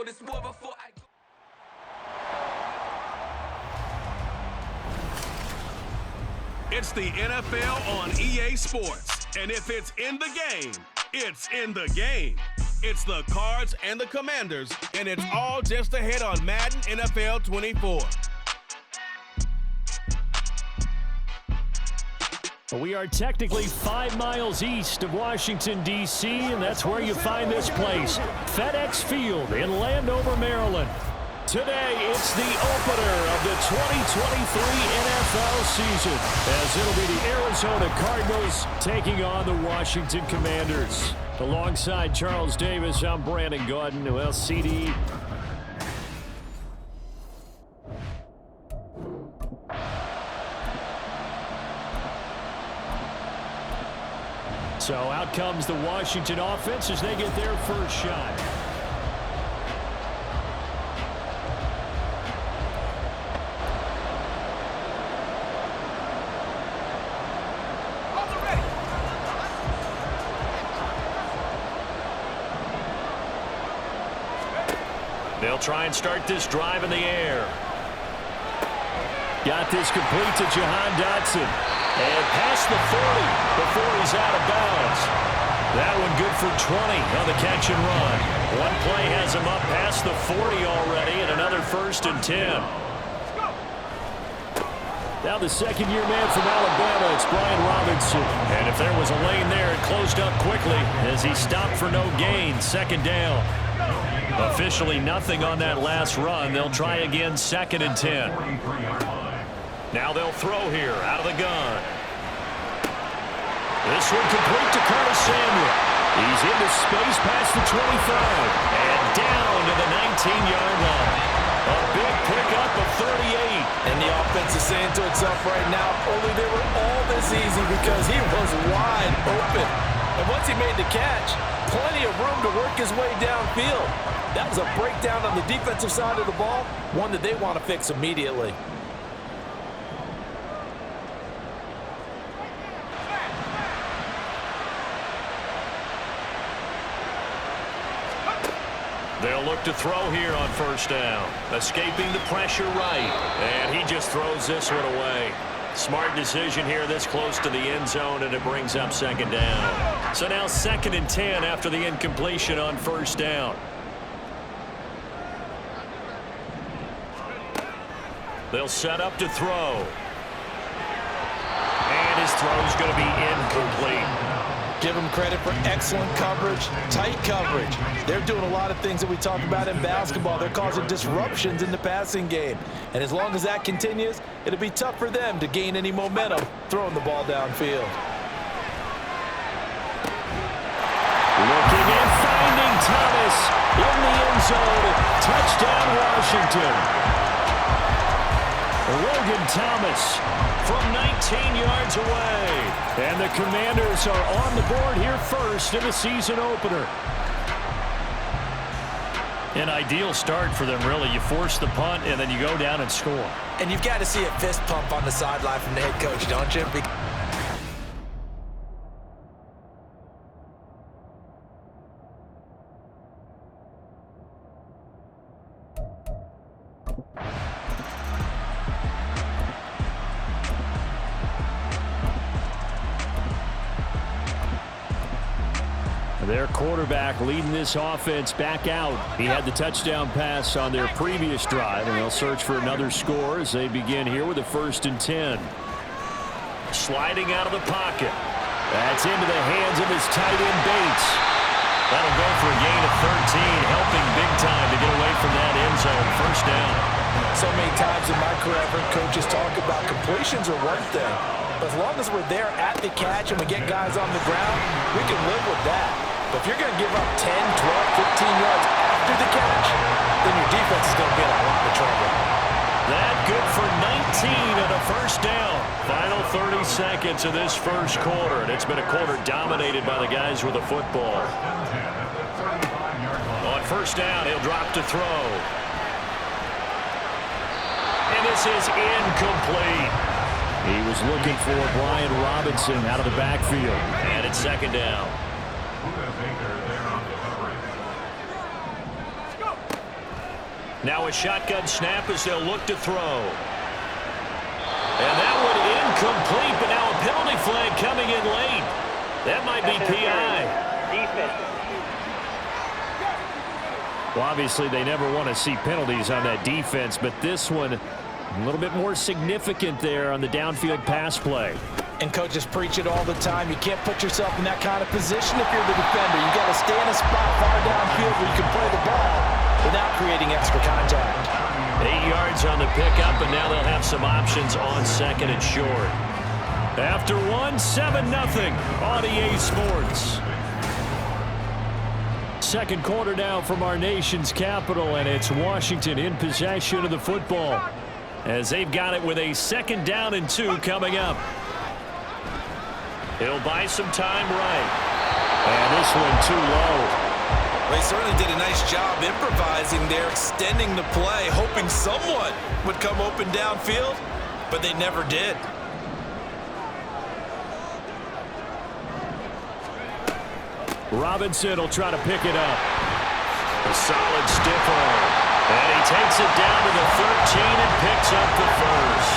this war before I go. It's the NFL on EA Sports. And if it's in the game, it's in the game. It's the Cards and the Commanders, and it's all just ahead on Madden NFL 24. We are technically 5 miles east of Washington, D.C., and that's where you find this place, FedEx Field in Landover, Maryland. Today, it's the opener of the 2023 NFL season, as it'll be the Arizona Cardinals taking on the Washington Commanders. Alongside Charles Davis, I'm Brandon Gaudin. Well, CD. So out comes the Washington offense as they get their first shot. They'll try and start this drive in the air. Got this complete to Jahan Dotson. And past the 40 before he's out of bounds. That one good for 20 on the catch and run. One play has him up past the 40 already, and another 1st and 10. Now the second-year man from Alabama, it's Brian Robinson. And if there was a lane there, it closed up quickly as he stopped for no gain. 2nd down. Officially nothing on that last run. They'll try again, 2nd and 10. Now they'll throw here out of the gun. This one complete to Curtis Samuel. He's into space past the 25 and down to the 19-yard line. A big pickup of 38. And the offense is saying to itself right now, only they were all this easy because he was wide open. And once he made the catch, plenty of room to work his way downfield. That was a breakdown on the defensive side of the ball, one that they want to fix immediately. They'll look to throw here on 1st down. Escaping the pressure right. And he just throws this one away. Smart decision here this close to the end zone, and it brings up 2nd down. So now 2nd and 10 after the incompletion on 1st down. They'll set up to throw. And his throw's going to be incomplete. Give them credit for excellent coverage, tight coverage. They're doing a lot of things that we talk about in basketball. They're causing disruptions in the passing game. And as long as that continues, it'll be tough for them to gain any momentum throwing the ball downfield. Looking and finding Thomas in the end zone. Touchdown, Washington. Logan Thomas from 19 yards away. And the Commanders are on the board here first in the season opener. An ideal start for them, really. You force the punt, and then you go down and score. And you've got to see a fist pump on the sideline from the head coach, don't you? Their quarterback leading this offense back out. He had the touchdown pass on their previous drive, and they'll search for another score as they begin here with a 1st and 10. Sliding out of the pocket. That's into the hands of his tight end, Bates. That'll go for a gain of 13, helping big time to get away from that end zone. 1st down. So many times in my career, I've heard coaches talk about completions are one thing. But as long as we're there at the catch and we get guys on the ground, we can live with that. But if you're going to give up 10, 12, 15 yards after the catch, then your defense is going to be in a lot of trouble. That good for 19 and a 1st down. Final 30 seconds of this 1st quarter, and it's been a quarter dominated by the guys with the football. On 1st down, he'll drop to throw. And this is incomplete. He was looking for Brian Robinson out of the backfield. And it's 2nd down. Now a shotgun snap as they'll look to throw. And that one incomplete, but now a penalty flag coming in late. That might be PI. Well, obviously they never want to see penalties on that defense, but this one a little bit more significant there on the downfield pass play. And coaches preach it all the time. You can't put yourself in that kind of position if you're the defender. You got to stay in a spot far downfield where you can play the ball without creating extra contact. 8 yards on the pickup, and now they'll have some options on second and short. After one, 7-0 on EA Sports. Second quarter now from our nation's capital, and it's Washington in possession of the football as they've got it with a 2nd down and 2 coming up. He'll buy some time right. And this one too low. They certainly did a nice job improvising there, extending the play, hoping someone would come open downfield, but they never did. Robinson will try to pick it up. A solid stiff arm. And he takes it down to the 13 and picks up the first.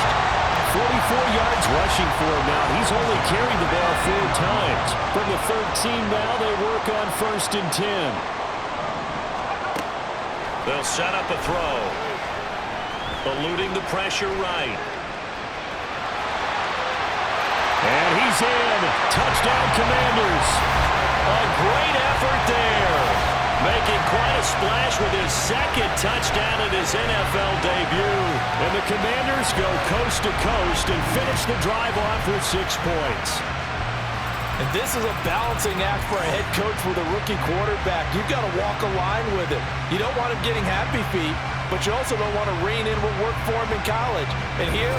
44 yards rushing for him now. He's only carried the ball 4 times. From the 13 now, they work on 1st and 10. They'll set up a throw. Eluding the pressure right. And he's in. Touchdown, Commanders. A great effort there. Making quite a splash with his 2nd touchdown in his NFL debut. And the Commanders go coast to coast and finish the drive off with 6 points. And this is a balancing act for a head coach with a rookie quarterback. You've got to walk a line with him. You don't want him getting happy feet, but you also don't want to rein in what worked for him in college. And here,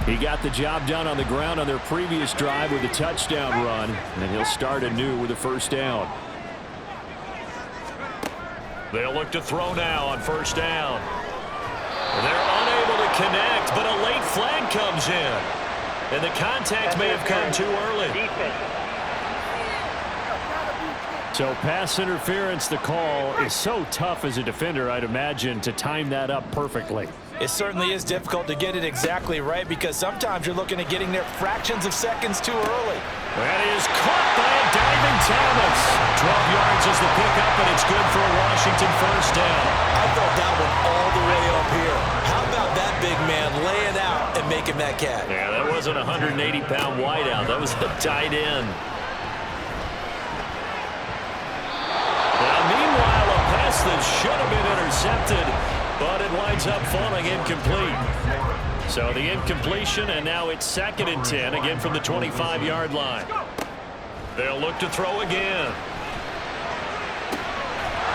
he got the job done on the ground on their previous drive with a touchdown run, and he'll start anew with a 1st down. They'll look to throw now on 1st down. They're unable to connect, but a late flag comes in, and the contact may have come too early. So pass interference, the call, is so tough as a defender, I'd imagine, to time that up perfectly. it certainly is difficult to get it exactly right because sometimes you're looking at getting there fractions of seconds too early. That is caught by a diving Thomas. 12 yards is the pickup, and it's good for a Washington 1st down. I felt that one all the way up here. How about that big man laying out and making that catch? Yeah, that wasn't a 180-pound wideout. That was a tight end. Now, meanwhile, a pass that should have been intercepted, but it winds up falling incomplete. So the incompletion, and now it's 2nd and 10, again from the 25-yard line. They'll look to throw again.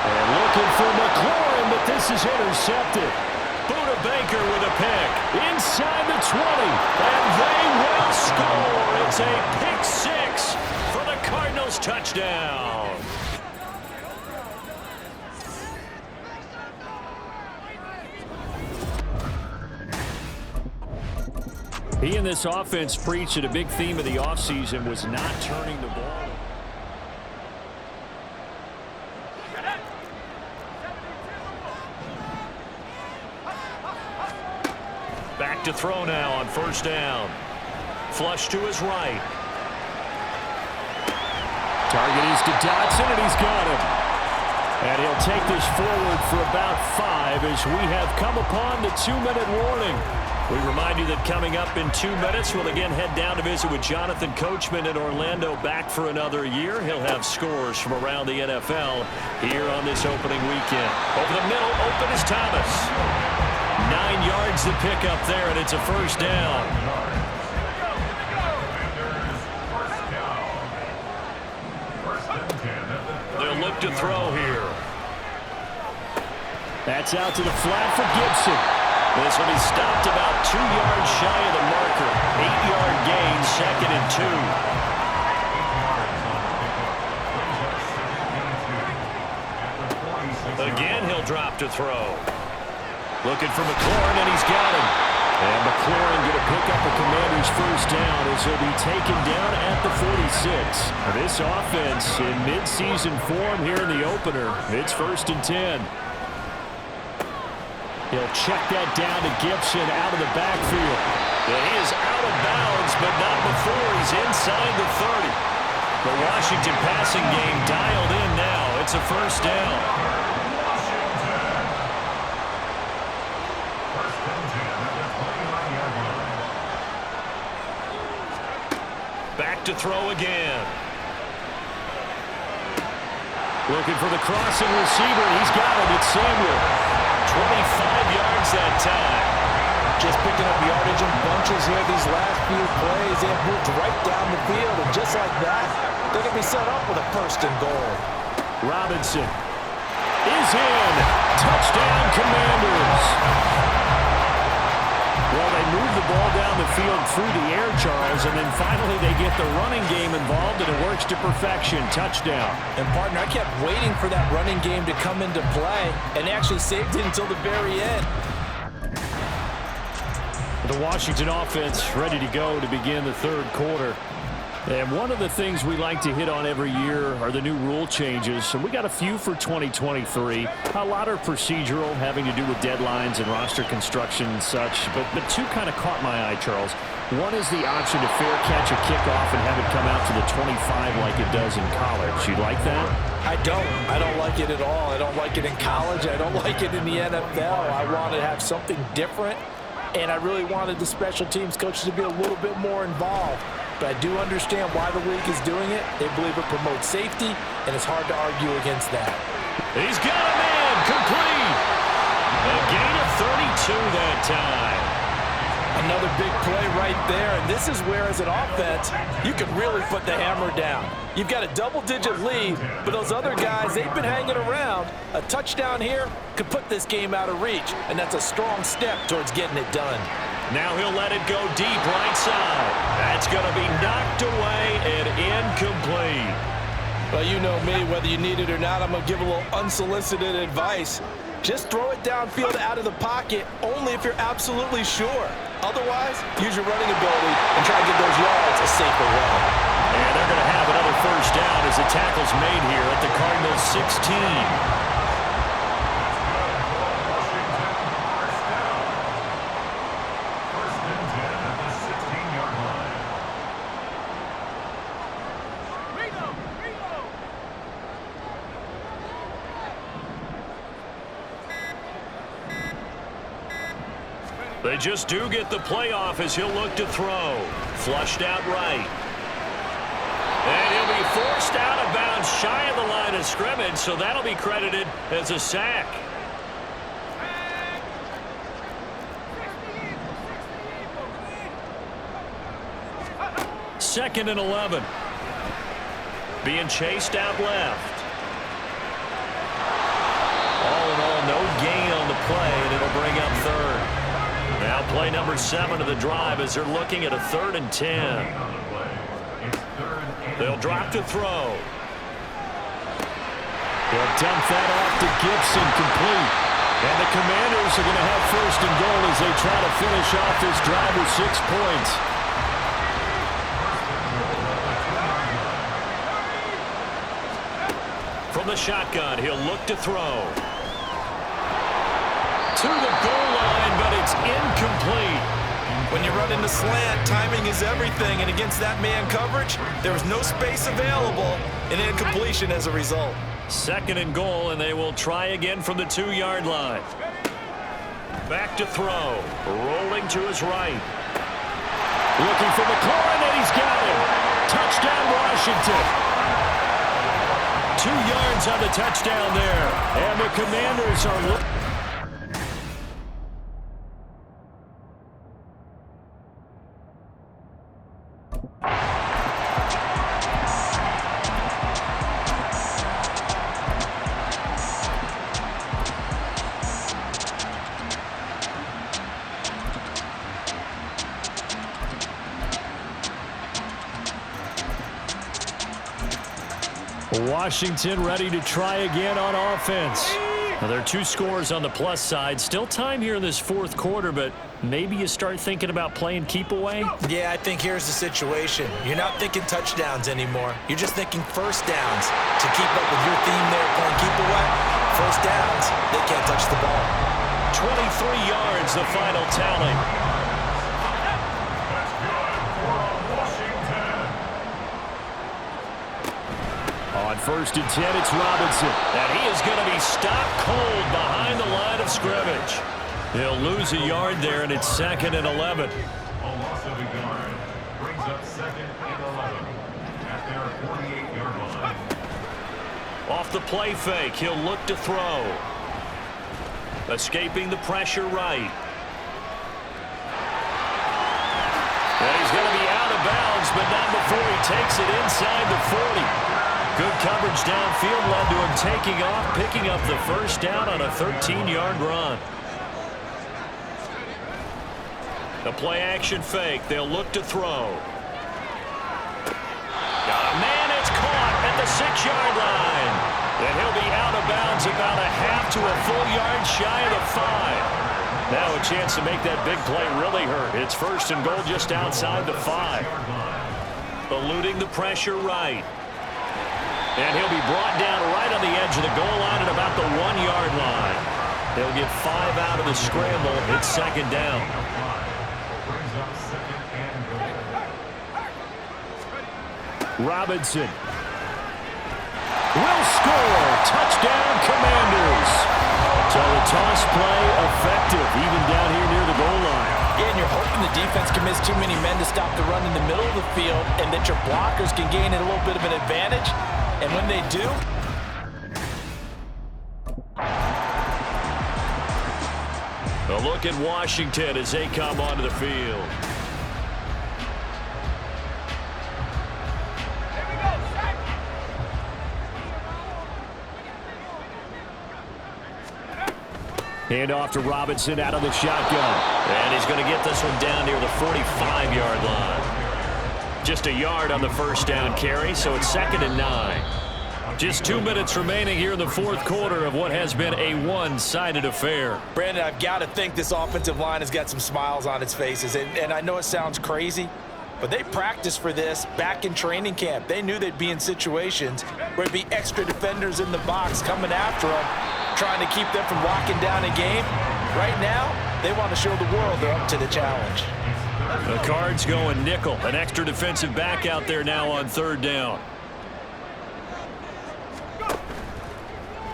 And looking for McLaurin, but this is intercepted. Buda Baker with a pick inside the 20, and they will score. It's a pick six for the Cardinals touchdown. He and this offense preached that a big theme of the offseason was not turning the ball. Back to throw now on 1st down. Flush to his right. Target is to Dotson, and he's got him. And he'll take this forward for about 5 as we have come upon the 2-minute warning. We remind you that coming up in 2 minutes, we'll again head down to visit with Jonathan Coachman in Orlando, back for another year. He'll have scores from around the NFL here on this opening weekend. Over the middle, open is Thomas. 9 yards to pick up there, and it's a 1st down. They'll look to throw here. That's out to the flat for Gibson. This will be stopped about 2 yards shy of the marker. 8-yard gain, 2nd and 2. Again, he'll drop to throw. Looking for McLaurin, and he's got him. And McLaurin going to pick up a Commanders first down as he'll be taken down at the 46. This offense in midseason form here in the opener. It's 1st and 10. He'll check that down to Gibson out of the backfield. And he is out of bounds, but not before he's inside the 30. The Washington passing game dialed in now. It's a first down. Back to throw again. Looking for the crossing receiver. He's got it. It's Samuel. 25 yards that time. Just picking up yardage in bunches here these last few plays. They have moved right down the field, and just like that, they're going to be set up with a 1st and goal. Robinson is in. Touchdown, Commanders. Well, they move the ball down the field through the air, Charles, and then finally they get the running game involved, and it works to perfection. Touchdown. And, partner, I kept waiting for that running game to come into play, and actually saved it until the very end. The Washington offense ready to go to begin the 3rd quarter. And one of the things we like to hit on every year are the new rule changes. And we got a few for 2023. A lot are procedural, having to do with deadlines and roster construction and such. But 2 kind of caught my eye, Charles. One is the option to fair catch a kickoff and have it come out to the 25 like it does in college. You like that? I don't. I don't like it at all. I don't like it in college. I don't like it in the NFL. I want to have something different. And I really wanted the special teams coaches to be a little bit more involved. But I do understand why the league is doing it. They believe it promotes safety, and it's hard to argue against that. He's got a man complete. A gain of 32 that time. Another big play right there, and this is where, as an offense, you can really put the hammer down. You've got a double-digit lead, but those other guys, they've been hanging around. A touchdown here could put this game out of reach, and that's a strong step towards getting it done. Now he'll let it go deep right side. That's going to be knocked away and incomplete. Well, you know me, whether you need it or not, I'm going to give a little unsolicited advice. Just throw it downfield out of the pocket only if you're absolutely sure. Otherwise, use your running ability and try to get those yards a safer way. And they're going to have another first down as the tackle's made here at the Cardinals' 16. They just do get the playoff as he'll look to throw. Flushed out right. And he'll be forced out of bounds shy of the line of scrimmage, so that'll be credited as a sack. Second and 11. Being chased out left. All in all, no gain on the play, and it'll bring up 3rd. Now play number 7 of the drive as they're looking at a 3rd and 10. They'll drop to throw. They'll dump that off to Gibson, complete. And the Commanders are going to have 1st and goal as they try to finish off this drive with 6 points. From the shotgun, he'll look to throw. To the goal line, but it's incomplete. When you run into slant, timing is everything, and against that man coverage, there was no space available, and incompletion as a result. 2nd and goal, and they will try again from the 2-yard line. Back to throw. Rolling to his right. Looking for McLaurin, and he's got him. Touchdown, Washington. 2 yards on the touchdown there. And the Commanders are looking. Washington ready to try again on offense. Now, there are 2 scores on the plus side. Still time here in this 4th quarter, but maybe you start thinking about playing keep away? Yeah, I think here's the situation. You're not thinking touchdowns anymore. You're just thinking first downs. To keep up with your theme there, playing keep away, first downs, they can't touch the ball. 23 yards, the final tally. On 1st and 10, it's Robinson. And he is going to be stopped cold behind the line of scrimmage. He'll lose a yard there, and it's 2nd and 11. A loss of a yard brings up 2nd and 11 at their 48-yard line. Off the play fake, he'll look to throw. Escaping the pressure right. And he's going to be out of bounds, but not before he takes it inside the 40. Good coverage downfield led to him taking off, picking up the first down on a 13-yard run. The play-action fake. They'll look to throw. Got a man. It's caught at the 6-yard line. And he'll be out of bounds about a half to a full yard shy of the 5. Now a chance to make that big play really hurt. It's 1st and goal just outside the 5. Eluding the pressure right. And he'll be brought down right on the edge of the goal line at about the 1-yard line. They'll get 5 out of the scramble. It's 2nd down. Robinson will score. Touchdown, Commanders. So the toss play effective, even down here near the goal line. Yeah, and you're hoping the defense can miss too many men to stop the run in the middle of the field and that your blockers can gain a little bit of an advantage. And when they do, a look at Washington as they come onto the field. Hand off to Robinson out of the shotgun. And he's going to get this one down near the 45-yard line. Just a yard on the first down carry, so it's 2nd and 9. Just 2 minutes remaining here in the 4th quarter of what has been a one-sided affair. Brandon, I've got to think this offensive line has got some smiles on its faces. And I know it sounds crazy, but they practiced for this back in training camp. They knew they'd be in situations where there'd be extra defenders in the box coming after them, trying to keep them from locking down a game. Right now, they want to show the world they're up to the challenge. The Cards going nickel. An extra defensive back out there now on 3rd down.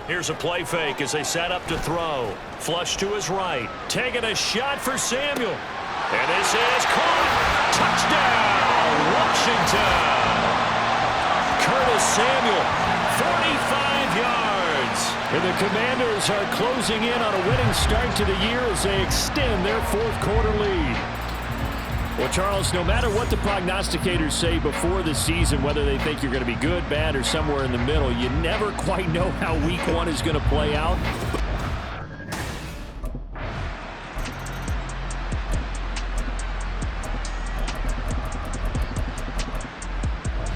Here's a play fake as they set up to throw. Flush to his right. Taking a shot for Samuel. And this is caught. Touchdown, Washington. Curtis Samuel, 45 yards. And the Commanders are closing in on a winning start to the year as they extend their 4th quarter lead. Well, Charles, no matter what the prognosticators say before the season, whether they think you're going to be good, bad, or somewhere in the middle, you never quite know how week 1 is going to play out.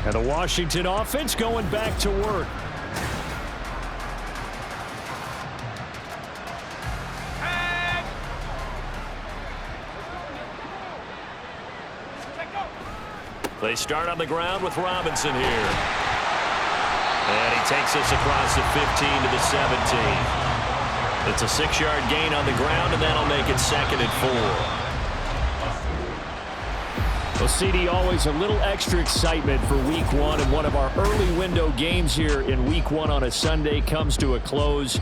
And the Washington offense going back to work. They start on the ground with Robinson here. And he takes us across the 15 to the 17. It's a 6-yard gain on the ground, and that'll make it 2nd and 4. Well, CD, always a little extra excitement for week 1, and one of our early window games here in week 1 on a Sunday comes to a close.